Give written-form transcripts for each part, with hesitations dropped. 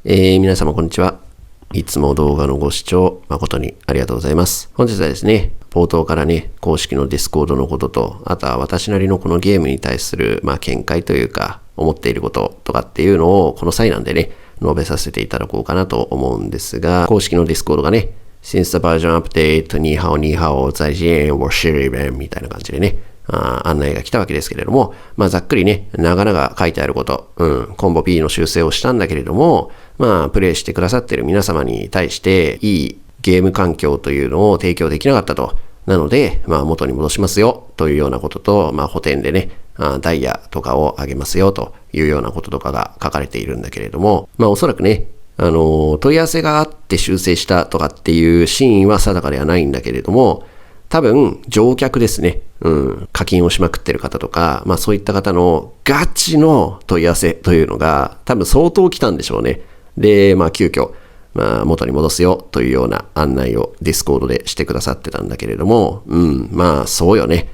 皆様こんにちは。いつも動画のご視聴誠にありがとうございます。本日はですね、冒頭からね、公式のディスコードのことと、あとは私なりのこのゲームに対する、見解というか、思っていることとかっていうのを、この際なんでね、述べさせていただこうかなと思うんですが、公式のディスコードがね、Since the version update, ニーハオニーハオ、在人をシリベンみたいな感じでね、案内が来たわけですけれども、ざっくりね、長々書いてあること、コンボ B の修正をしたんだけれども、プレイしてくださっている皆様に対して、いいゲーム環境というのを提供できなかったと。なので、元に戻しますよ、というようなことと、補填でね、ダイヤとかを上げますよ、というようなこととかが書かれているんだけれども、おそらくね、問い合わせがあって修正したとかっていうシーンは定かではないんだけれども、多分、乗客ですね。課金をしまくってる方とか、そういった方のガチの問い合わせというのが、多分相当来たんでしょうね。で、急遽、元に戻すよというような案内をディスコードでしてくださってたんだけれども、そうよね。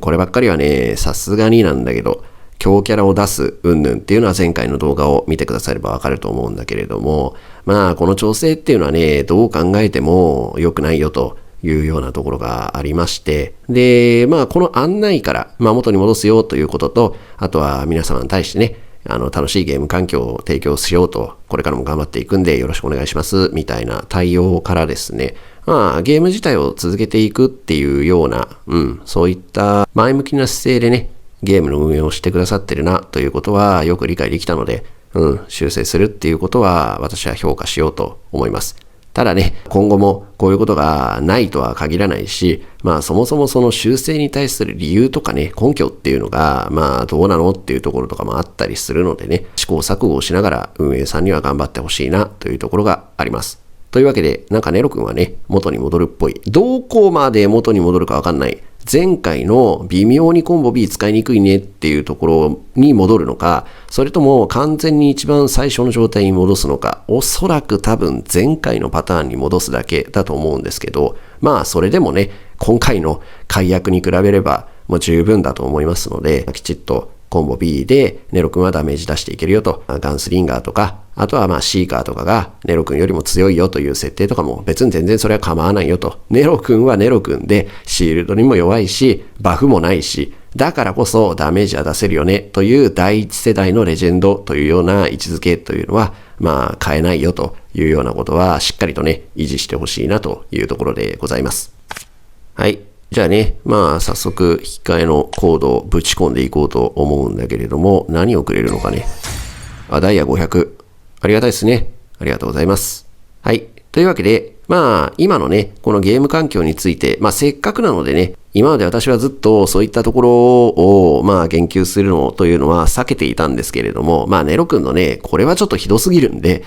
こればっかりはね、さすがになんだけど、強キャラを出す云々っていうのは前回の動画を見てくださればわかると思うんだけれども、この調整っていうのはね、どう考えても良くないよというようなところがありまして、で、この案内から、元に戻すよということと、あとは皆様に対してね、楽しいゲーム環境を提供しようと、これからも頑張っていくんでよろしくお願いします、みたいな対応からですね、ゲーム自体を続けていくっていうような、そういった前向きな姿勢でね、ゲームの運営をしてくださってるなということはよく理解できたので、修正するっていうことは私は評価しようと思います。ただね、今後もこういうことがないとは限らないし、そもそもその修正に対する理由とかね、根拠っていうのが、どうなのっていうところとかもあったりするのでね、試行錯誤をしながら運営さんには頑張ってほしいなというところがあります。というわけで、ネロ君はね、元に戻るっぽい。どこまで元に戻るかわかんない。前回の微妙にコンボ B 使いにくいねっていうところに戻るのか、それとも完全に一番最初の状態に戻すのか、おそらく多分前回のパターンに戻すだけだと思うんですけど、それでもね、今回の解約に比べればもう十分だと思いますので、きちっとコンボ B でネロ君はダメージ出していけるよと、ガンスリンガーとか、あとはシーカーとかがネロ君よりも強いよという設定とかも別に全然それは構わないよと。ネロ君はネロ君でシールドにも弱いし、バフもないし、だからこそダメージは出せるよねという第一世代のレジェンドというような位置づけというのは変えないよというようなことはしっかりとね維持してほしいなというところでございます。はい。じゃあね、早速引き換えのコードをぶち込んでいこうと思うんだけれども、何をくれるのかね。ダイヤ500。ありがたいですね。ありがとうございます。はい。というわけで、今のね、このゲーム環境について、せっかくなのでね、今まで私はずっとそういったところを、言及するのというのは避けていたんですけれども、ネロ君のね、これはちょっとひどすぎるんで、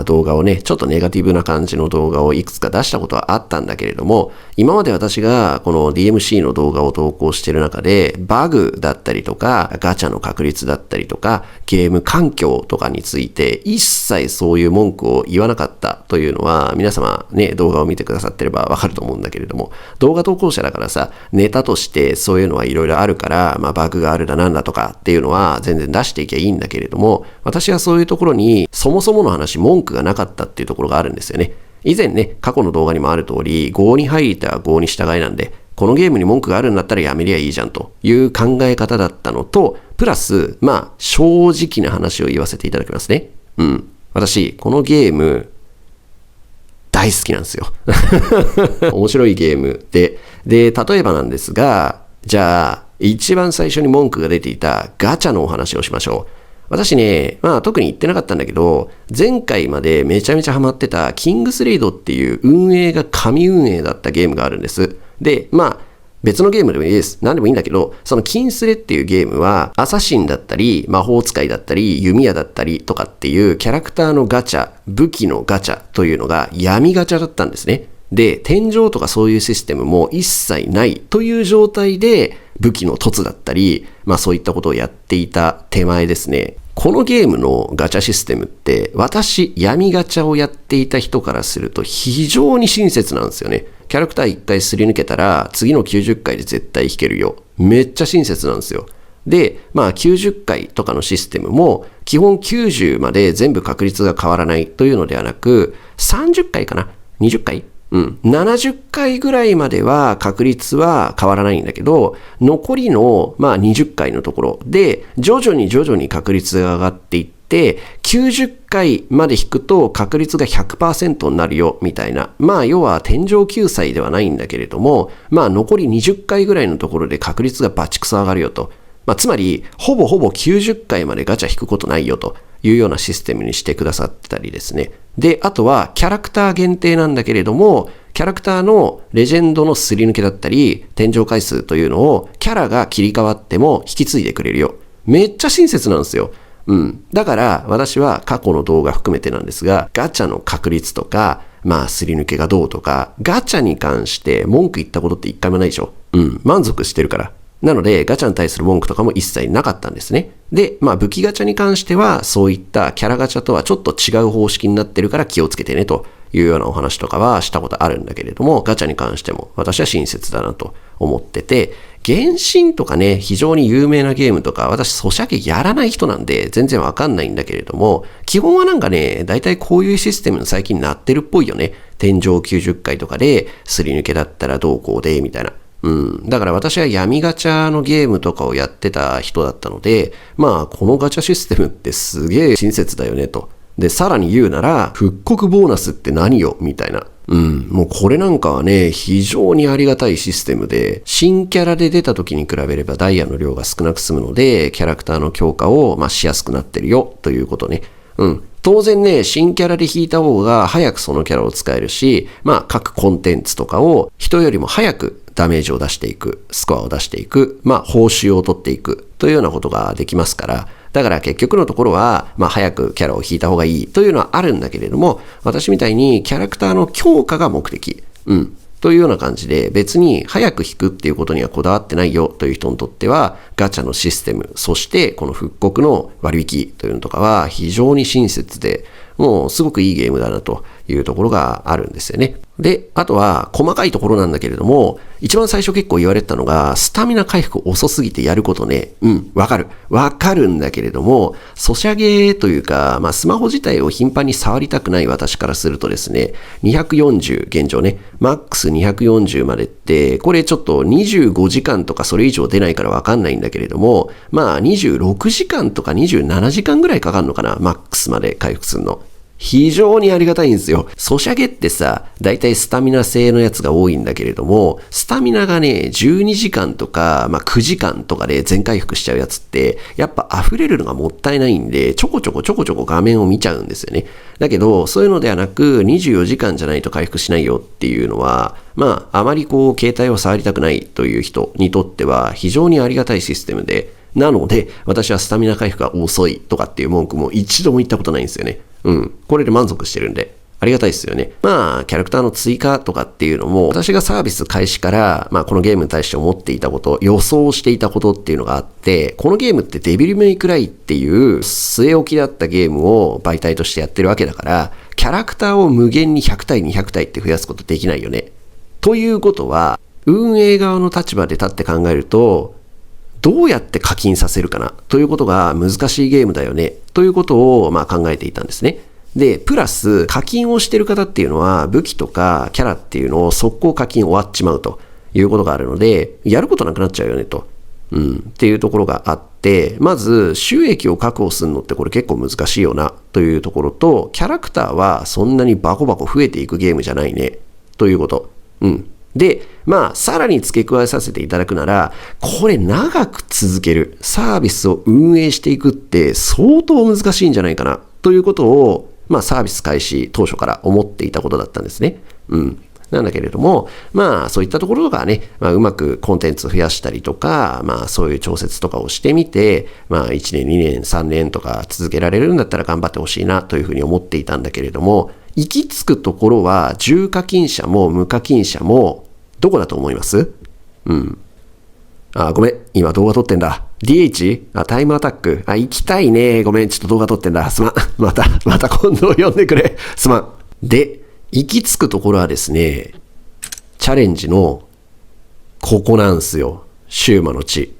動画をね、ちょっとネガティブな感じの動画をいくつか出したことはあったんだけれども、今まで私がこの DMC の動画を投稿している中で、バグだったりとか、ガチャの確率だったりとか、ゲーム環境とかについて、一切そういう文句を言わなかったというのは、皆様ね、動画を見てくださってればわかると思うんだけれども、動画投稿者だからさ、ネタとしてそういうのはいろいろあるから、バグがあるだなんだとかっていうのは全然出していけばいいんだけれども、私はそういうところにそもそもの話文句がなかったっていうところがあるんですよね。以前ね、過去の動画にもある通り、業に入りたら業に従いなんで、このゲームに文句があるんだったらやめりゃいいじゃんという考え方だったのと、プラス、正直な話を言わせていただきますね。私、このゲーム、大好きなんですよ。面白いゲームで、例えばなんですが、じゃあ、一番最初に文句が出ていたガチャのお話をしましょう。私ね、特に言ってなかったんだけど、前回までめちゃめちゃハマってたキングスレイドっていう運営が神運営だったゲームがあるんです。で、別のゲームでもいいです。何でもいいんだけど、そのキンスレっていうゲームは、アサシンだったり、魔法使いだったり、弓矢だったりとかっていうキャラクターのガチャ、武器のガチャというのが闇ガチャだったんですね。で、天井とかそういうシステムも一切ないという状態で、武器の凸だったり、そういったことをやっていた手前ですね。このゲームのガチャシステムって、私、闇ガチャをやっていた人からすると非常に親切なんですよね。キャラクター1回すり抜けたら、次の90回で絶対引けるよ。めっちゃ親切なんですよ。で、90回とかのシステムも、基本90まで全部確率が変わらないというのではなく、30回かな ?20 回70回ぐらいまでは確率は変わらないんだけど、残りの、20回のところで、徐々に確率が上がっていって、90回まで引くと確率が 100% になるよ、みたいな。要は天井救済ではないんだけれども、残り20回ぐらいのところで確率がバチクソ上がるよと。つまり、ほぼ90回までガチャ引くことないよというようなシステムにしてくださってたりですね。で、あとはキャラクター限定なんだけれども、キャラクターのレジェンドのすり抜けだったり、天井回数というのをキャラが切り替わっても引き継いでくれるよ。めっちゃ親切なんですよ。だから私は過去の動画含めてなんですが、ガチャの確率とか、すり抜けがどうとか、ガチャに関して文句言ったことって一回もないでしょ。満足してるから。なので、ガチャに対する文句とかも一切なかったんですね。で、武器ガチャに関しては、そういったキャラガチャとはちょっと違う方式になってるから気をつけてねというようなお話とかはしたことあるんだけれども、ガチャに関しても私は親切だなと思ってて、原神とかね、非常に有名なゲームとか、私、ソシャゲやらない人なんで全然わかんないんだけれども、基本はなんかね、だいたいこういうシステムに最近なってるっぽいよね。天井90回とかで、すり抜けだったらどうこうで、みたいな。だから私は闇ガチャのゲームとかをやってた人だったので、このガチャシステムってすげえ親切だよねと。で、さらに言うなら、復刻ボーナスって何よみたいな。もうこれなんかはね、非常にありがたいシステムで、新キャラで出た時に比べればダイヤの量が少なく済むので、キャラクターの強化をしやすくなってるよということね。当然ね、新キャラで引いた方が早くそのキャラを使えるし、各コンテンツとかを人よりも早くダメージを出していく、スコアを出していく、報酬を取っていくというようなことができますから、だから結局のところは、早くキャラを引いた方がいいというのはあるんだけれども、私みたいにキャラクターの強化が目的。というような感じで、別に早く引くっていうことにはこだわってないよという人にとっては、ガチャのシステム、そしてこの復刻の割引というのとかは非常に親切で、もうすごくいいゲームだなというところがあるんですよね。で、あとは細かいところなんだけれども、一番最初結構言われてたのが、スタミナ回復遅すぎてやることね。わかるんだけれども、ソシャゲというか、スマホ自体を頻繁に触りたくない私からするとですね、240現状ね、マックス240までって、これちょっと25時間とかそれ以上出ないからわかんないんだけれども、26時間とか27時間ぐらいかかるのかな、マックスまで回復するの。非常にありがたいんですよ。ソシャゲってさ、だいたいスタミナ制のやつが多いんだけれども、スタミナがね、12時間とか、9時間とかで全回復しちゃうやつって、やっぱ溢れるのがもったいないんで、ちょこちょこ画面を見ちゃうんですよね。だけど、そういうのではなく、24時間じゃないと回復しないよっていうのは、あまり携帯を触りたくないという人にとっては、非常にありがたいシステムで、なので、私はスタミナ回復が遅いとかっていう文句も一度も言ったことないんですよね。これで満足してるんで。ありがたいですよね。キャラクターの追加とかっていうのも、私がサービス開始から、このゲームに対して思っていたこと、予想していたことっていうのがあって、このゲームってデビルメイクライっていう据え置きだったゲームを媒体としてやってるわけだから、キャラクターを無限に100体200体って増やすことできないよね。ということは、運営側の立場で立って考えると、どうやって課金させるかなということが難しいゲームだよねということを考えていたんですね。で、プラス課金をしてる方っていうのは武器とかキャラっていうのを速攻課金終わっちまうということがあるので、やることなくなっちゃうよねと。っていうところがあって、まず収益を確保するのってこれ結構難しいよなというところと、キャラクターはそんなにバコバコ増えていくゲームじゃないねということ。で、さらに付け加えさせていただくなら、これ長く続ける、サービスを運営していくって相当難しいんじゃないかな、ということを、サービス開始当初から思っていたことだったんですね。なんだけれども、そういったところがね、うまくコンテンツ増やしたりとか、そういう調節とかをしてみて、1年、2年、3年とか続けられるんだったら頑張ってほしいなというふうに思っていたんだけれども、行き着くところは、重課金者も無課金者も、どこだと思います？ごめん。今動画撮ってんだ。DH？ タイムアタック。行きたいね。ごめん。ちょっと動画撮ってんだ。すまん。また今度呼んでくれ。すまん。で、行き着くところはですね、チャレンジの、ここなんすよ。シューマの地。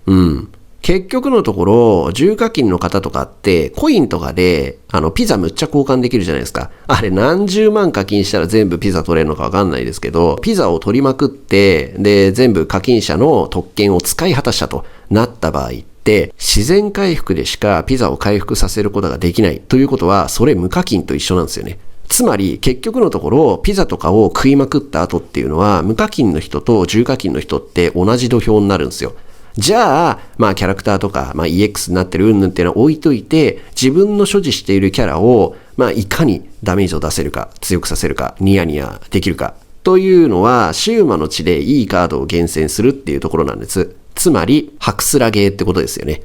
キ結局のところ、重課金の方とかって、コインとかで、ピザむっちゃ交換できるじゃないですか。あれ何十万課金したら全部ピザ取れるのかわかんないですけど、ピザを取りまくって、で、全部課金者の特権を使い果たしたとなった場合って、自然回復でしかピザを回復させることができないということは、それ無課金と一緒なんですよね。つまり結局のところピザとかを食いまくった後っていうのは無課金の人と重課金の人って同じ土俵になるんですよ。じゃあ、キャラクターとか、EX になってる云々っていうのは置いといて、自分の所持しているキャラを、いかにダメージを出せるか、強くさせるか、ニヤニヤできるか、というのは、シウマの地でいいカードを厳選するっていうところなんです。つまり、ハクスラゲーってことですよね。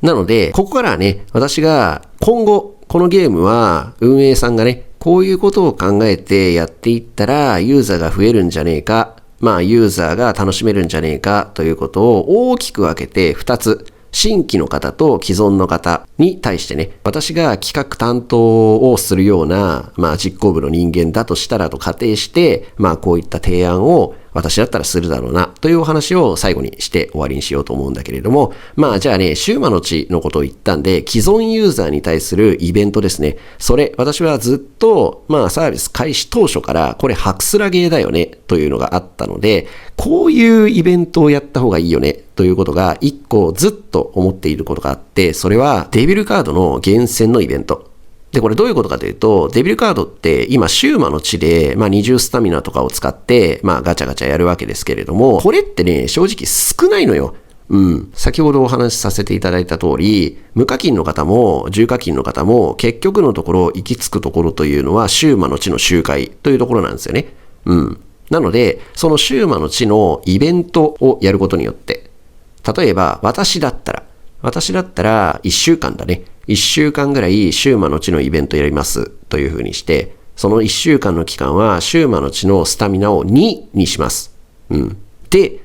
なので、ここからはね、私が今後、このゲームは運営さんがね、こういうことを考えてやっていったら、ユーザーが増えるんじゃねえか、ユーザーが楽しめるんじゃねえかということを大きく分けて2つ。新規の方と既存の方に対してね、私が企画担当をするような、実行部の人間だとしたらと仮定して、こういった提案を私だったらするだろうなというお話を最後にして終わりにしようと思うんだけれども、じゃあね、シウマの地のことを言ったんで、既存ユーザーに対するイベントですね。それ、私はずっと、サービス開始当初から、これハクスラゲーだよね、というのがあったので、こういうイベントをやった方がいいよね、ということが一個ずっと思っていることがあって、それはデビルカードの厳選のイベント。で、これどういうことかというと、デビルカードって今、シウマの地で、20スタミナとかを使って、ガチャガチャやるわけですけれども、これってね、正直少ないのよ。先ほどお話しさせていただいた通り、無課金の方も重課金の方も、結局のところ行き着くところというのは、シウマの地の集会というところなんですよね。なので、そのシウマの地のイベントをやることによって、例えば、私だったら1週間だね。1週間ぐらいシウマの地のイベントやりますという風にして、その1週間の期間はシウマの地のスタミナを2にします。で、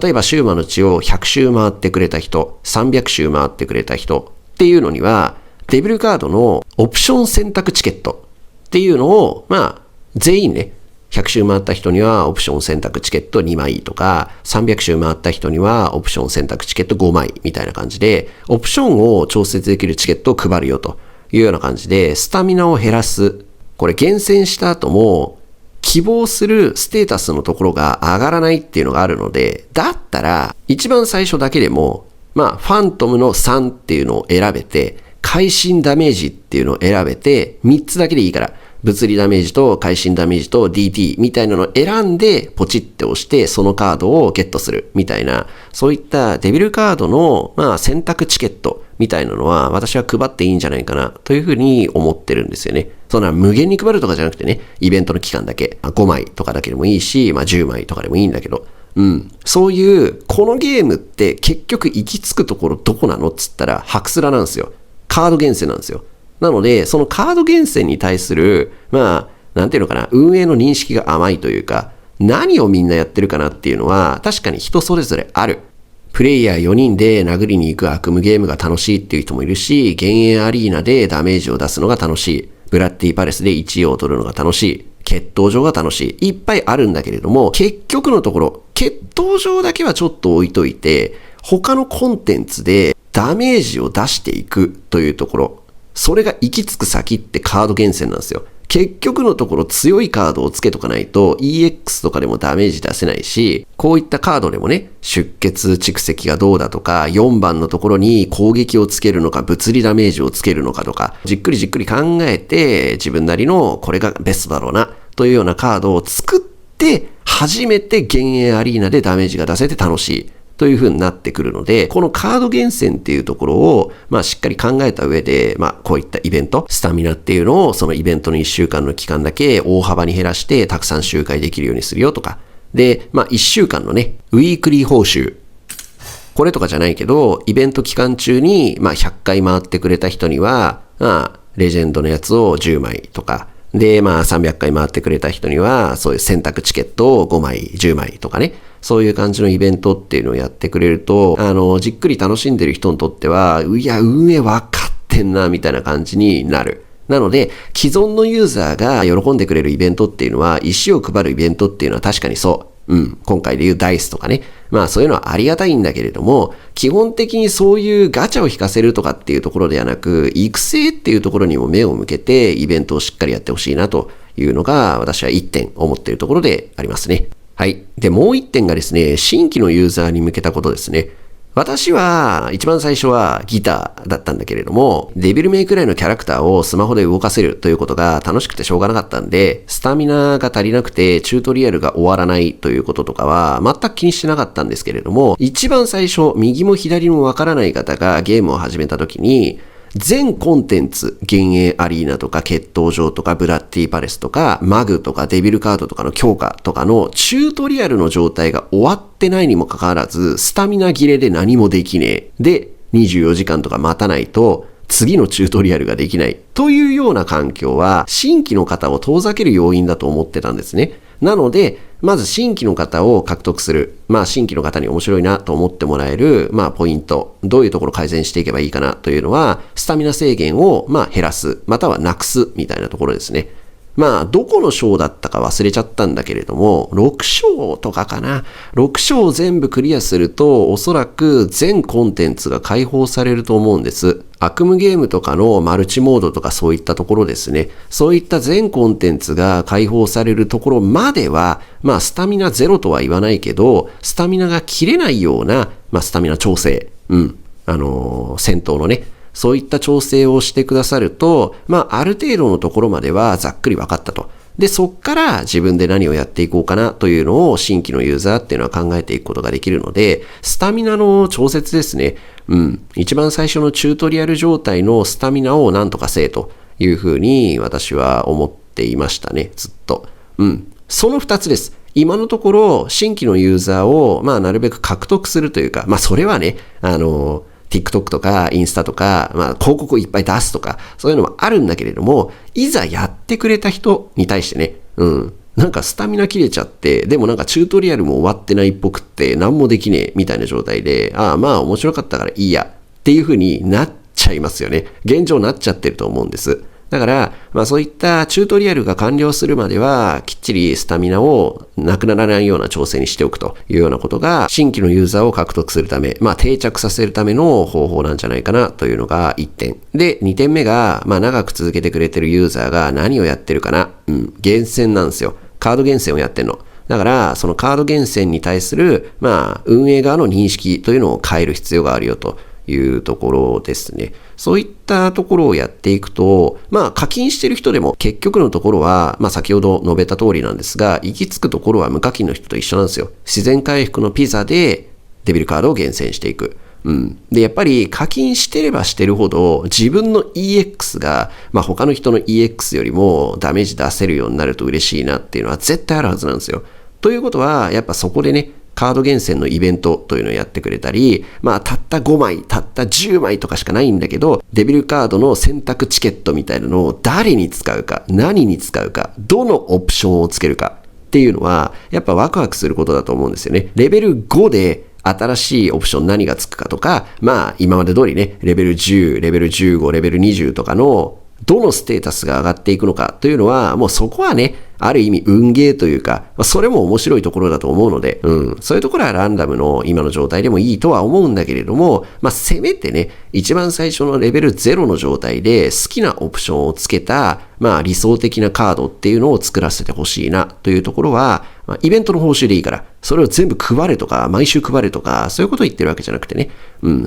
例えばシウマの地を100周回ってくれた人、300周回ってくれた人っていうのには、デビルカードのオプション選択チケットっていうのを、全員ね、100周回った人にはオプション選択チケット2枚とか、300周回った人にはオプション選択チケット5枚みたいな感じで、オプションを調節できるチケットを配るよというような感じで、スタミナを減らす。これ厳選した後も、希望するステータスのところが上がらないっていうのがあるので、だったら、一番最初だけでも、ファントムの3っていうのを選べて、会心ダメージっていうのを選べて、3つだけでいいから、物理ダメージと会心ダメージと DT みたいなのを選んでポチって押してそのカードをゲットするみたいな、そういったデビルカードの選択チケットみたいなのは私は配っていいんじゃないかなというふうに思ってるんですよね。そんな無限に配るとかじゃなくてね、イベントの期間だけ5枚とかだけでもいいし、10枚とかでもいいんだけど、そういうこのゲームって結局行き着くところどこなのっつったらハクスラなんですよ。カード厳選なんですよ。なので、そのカード厳選に対する、なんていうのかな、運営の認識が甘いというか、何をみんなやってるかなっていうのは、確かに人それぞれある。プレイヤー4人で殴りに行く悪夢ゲームが楽しいっていう人もいるし、幻影アリーナでダメージを出すのが楽しい。ブラッディパレスで1位を取るのが楽しい。決闘場が楽しい。いっぱいあるんだけれども、結局のところ、決闘場だけはちょっと置いといて、他のコンテンツでダメージを出していくというところ、それが行き着く先ってカード厳選なんですよ。結局のところ強いカードをつけとかないと EX とかでもダメージ出せないし、こういったカードでもね、出血蓄積がどうだとか、4番のところに攻撃をつけるのか物理ダメージをつけるのかとか、じっくり考えて自分なりのこれがベストだろうなというようなカードを作って初めて幻影アリーナでダメージが出せて楽しいという風になってくるので、このカード厳選っていうところを、しっかり考えた上で、こういったイベント、スタミナっていうのを、そのイベントの1週間の期間だけ大幅に減らして、たくさん周回できるようにするよとか。で、1週間のね、ウィークリー報酬。これとかじゃないけど、イベント期間中に、100回回ってくれた人には、レジェンドのやつを10枚とか、で、300回回ってくれた人には、そういう選択チケットを5枚、10枚とかね。そういう感じのイベントっていうのをやってくれると、じっくり楽しんでる人にとっては、いや、運営分かってんな、みたいな感じになる。なので、既存のユーザーが喜んでくれるイベントっていうのは、石を配るイベントっていうのは確かにそう。今回でいうダイスとかね。まあそういうのはありがたいんだけれども、基本的にそういうガチャを引かせるとかっていうところではなく、育成っていうところにも目を向けて、イベントをしっかりやってほしいなというのが、私は1点思っているところでありますね。はい。で、もう1点がですね、新規のユーザーに向けたことですね。私は一番最初はギターだったんだけれども、デビルメイクライのキャラクターをスマホで動かせるということが楽しくてしょうがなかったんで、スタミナが足りなくてチュートリアルが終わらないということとかは全く気にしてなかったんですけれども、一番最初、右も左もわからない方がゲームを始めた時に、全コンテンツ、幻影アリーナとか決闘場とかブラッディパレスとかマグとかデビルカードとかの強化とかのチュートリアルの状態が終わってないにもかかわらず、スタミナ切れで何もできねえ。で、24時間とか待たないと次のチュートリアルができないというような環境は新規の方を遠ざける要因だと思ってたんですね。なので、まず新規の方を獲得する。まあ新規の方に面白いなと思ってもらえる、まあポイント。どういうところ改善していけばいいかなというのは、スタミナ制限を減らす。またはなくすみたいなところですね。まあどこの章だったか忘れちゃったんだけれども、6章とかかな。6章全部クリアすると、おそらく全コンテンツが解放されると思うんです。悪夢ゲームとかのマルチモードとかそういったところですね。そういった全コンテンツが解放されるところまでは、まあスタミナゼロとは言わないけど、スタミナが切れないような、スタミナ調整。戦闘のね。そういった調整をしてくださると、ある程度のところまではざっくり分かったと。で、そっから自分で何をやっていこうかなというのを新規のユーザーっていうのは考えていくことができるので、スタミナの調節ですね。一番最初のチュートリアル状態のスタミナをなんとかせえというふうに私は思っていましたね、ずっと。その2つです。今のところ新規のユーザーをなるべく獲得するというか、それはね、TikTok とかインスタとか、広告をいっぱい出すとか、そういうのもあるんだけれども、いざやってくれた人に対してね、なんかスタミナ切れちゃって、でもなんかチュートリアルも終わってないっぽくって何もできねえみたいな状態で、面白かったからいいやっていう風になっちゃいますよね。現状なっちゃってると思うんです。だから、そういったチュートリアルが完了するまでは、きっちりスタミナをなくならないような調整にしておくというようなことが、新規のユーザーを獲得するため、定着させるための方法なんじゃないかなというのが1点。で、2点目が、長く続けてくれてるユーザーが何をやってるかな。厳選なんですよ。カード厳選をやってんの。だから、そのカード厳選に対する、運営側の認識というのを変える必要があるよというところですね。そういったところをやっていくと、課金してる人でも結局のところは、先ほど述べた通りなんですが、行き着くところは無課金の人と一緒なんですよ。自然回復のピザでデビルカードを厳選していく。で、やっぱり課金してればしてるほど自分の EX が、他の人の EX よりもダメージ出せるようになると嬉しいなっていうのは絶対あるはずなんですよ。ということは、やっぱそこでね、カード厳選のイベントというのをやってくれたり、たった5枚、たった10枚とかしかないんだけど、デビルカードの選択チケットみたいなのを誰に使うか、何に使うか、どのオプションをつけるかっていうのは、やっぱワクワクすることだと思うんですよね。レベル5で新しいオプション何がつくかとか、今まで通りね、レベル10、レベル15、レベル20とかのどのステータスが上がっていくのかというのは、もうそこはね、ある意味運ゲーというか、それも面白いところだと思うので、そういうところはランダムの今の状態でもいいとは思うんだけれども、せめてね、一番最初のレベル0の状態で好きなオプションをつけた、理想的なカードっていうのを作らせてほしいなというところは、イベントの報酬でいいから、それを全部配れとか、毎週配れとか、そういうことを言ってるわけじゃなくてね、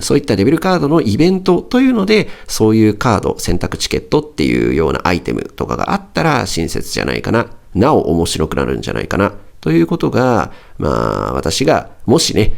そういったレベルカードのイベントというので、そういうカード、選択チケットっていうようなアイテムとかがあったら親切じゃないかな。なお面白くなるんじゃないかな。ということが、私が、もしね、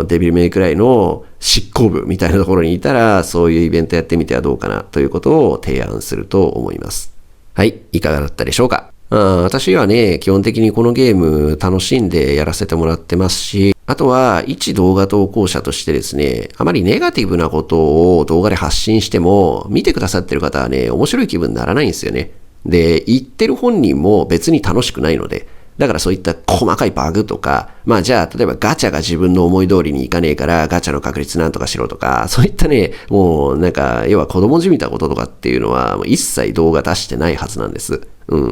デビルメイクライの執行部みたいなところにいたら、そういうイベントやってみてはどうかなということを提案すると思います。はい、いかがだったでしょうか。私はね、基本的にこのゲーム楽しんでやらせてもらってますし、あとは一動画投稿者としてですね、あまりネガティブなことを動画で発信しても、見てくださってる方はね、面白い気分にならないんですよね。で、言ってる本人も別に楽しくないので、だからそういった細かいバグとか、じゃあ例えばガチャが自分の思い通りにいかねえからガチャの確率なんとかしろとか、そういったね、もう要は子供じみたこととかっていうのは一切動画出してないはずなんです。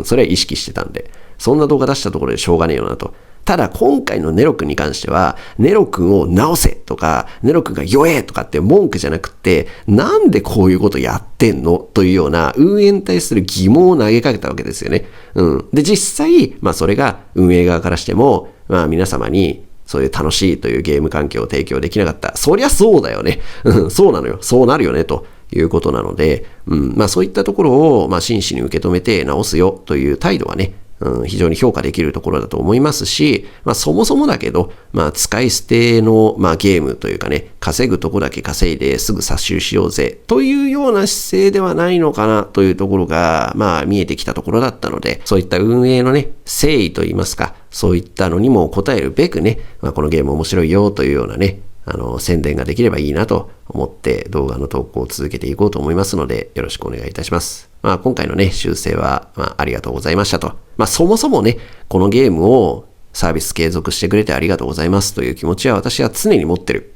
それは意識してたんで。そんな動画出したところでしょうがねえよなと。ただ今回のネロ君に関しては、ネロ君を直せとか、ネロ君が弱えとかって文句じゃなくて、なんでこういうことやってんのというような運営に対する疑問を投げかけたわけですよね。で、実際、それが運営側からしても、皆様にそういう楽しいというゲーム環境を提供できなかった。そりゃそうだよね。そうなのよ。そうなるよね。ということなので、そういったところを、真摯に受け止めて直すよという態度はね、非常に評価できるところだと思いますし、そもそもだけど、使い捨ての、ゲームというかね、稼ぐとこだけ稼いですぐ殺収しようぜというような姿勢ではないのかなというところが、見えてきたところだったので、そういった運営のね、誠意といいますか、そういったのにも応えるべくね、このゲーム面白いよというようなね、宣伝ができればいいなと思って動画の投稿を続けていこうと思いますので、よろしくお願いいたします。今回のね、修正は、ありがとうございましたと。そもそもね、このゲームをサービス継続してくれてありがとうございますという気持ちは私は常に持ってる。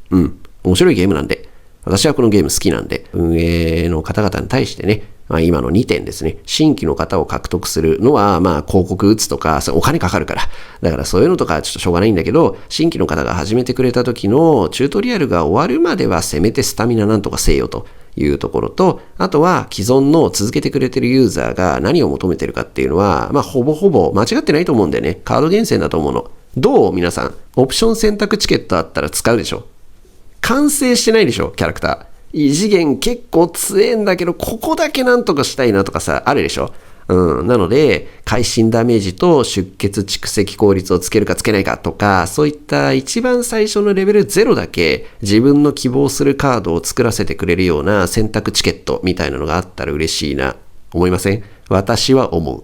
面白いゲームなんで。私はこのゲーム好きなんで、運営の方々に対してね、今の2点ですね。新規の方を獲得するのは、広告打つとか、お金かかるから。だからそういうのとかちょっとしょうがないんだけど、新規の方が始めてくれた時のチュートリアルが終わるまではせめてスタミナなんとかせよというところと、あとは既存の続けてくれてるユーザーが何を求めてるかっていうのは、ほぼほぼ間違ってないと思うんだよね。カード厳選だと思うの。どう皆さん。オプション選択チケットあったら使うでしょ。完成してないでしょ、キャラクター。異次元結構強えんだけど、ここだけなんとかしたいなとかさ、あるでしょ。なので、会心ダメージと出血蓄積効率をつけるかつけないかとか、そういった一番最初のレベル0だけ自分の希望するカードを作らせてくれるような選択チケットみたいなのがあったら嬉しいな。思いません？私は思う。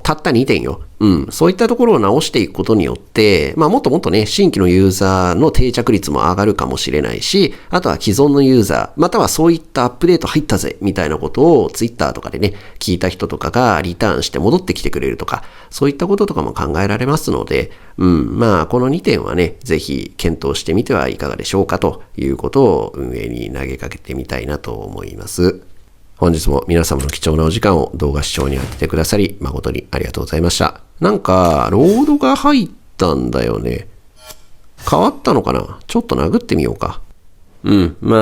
たった2点よ。そういったところを直していくことによって、もっともっとね、新規のユーザーの定着率も上がるかもしれないし、あとは既存のユーザー、またはそういったアップデート入ったぜ、みたいなことをツイッターとかでね、聞いた人とかがリターンして戻ってきてくれるとか、そういったこととかも考えられますので、この2点はね、ぜひ検討してみてはいかがでしょうかということを運営に投げかけてみたいなと思います。本日も皆様の貴重なお時間を動画視聴に当ててくださり、誠にありがとうございました。なんか、ロードが入ったんだよね。変わったのかな？ちょっと殴ってみようか。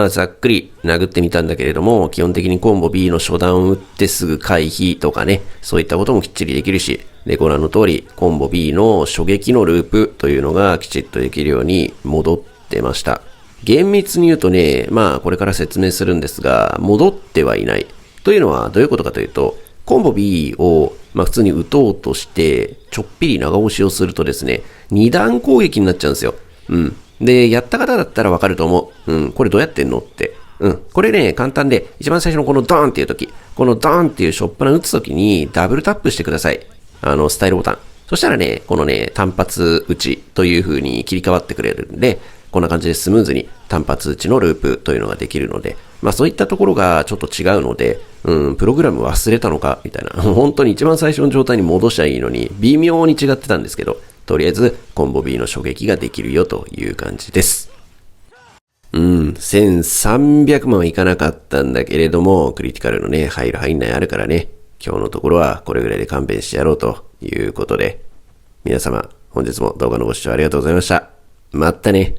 ざっくり殴ってみたんだけれども、基本的にコンボ B の初段を打ってすぐ回避とかね、そういったこともきっちりできるし、で、ご覧の通り、コンボ B の初撃のループというのがきちっとできるように戻ってました。厳密に言うとね、これから説明するんですが、戻ってはいない。というのはどういうことかというと、コンボ B を、普通に打とうとして、ちょっぴり長押しをするとですね、二段攻撃になっちゃうんですよ。で、やった方だったらわかると思う。これどうやってんのって。これね、簡単で、一番最初のこのドーンっていう時、このドーンっていうショップな打つ時にダブルタップしてください。スタイルボタン。そしたらね、このね、単発打ちという風に切り替わってくれるんで、こんな感じでスムーズに単発打ちのループというのができるので、そういったところがちょっと違うので、プログラム忘れたのかみたいな、本当に一番最初の状態に戻しゃいいのに、微妙に違ってたんですけど、とりあえずコンボ B の初撃ができるよという感じです。1300万はいかなかったんだけれども、クリティカルのね、入る入んないあるからね、今日のところはこれぐらいで勘弁してやろうということで、皆様、本日も動画のご視聴ありがとうございました。またね。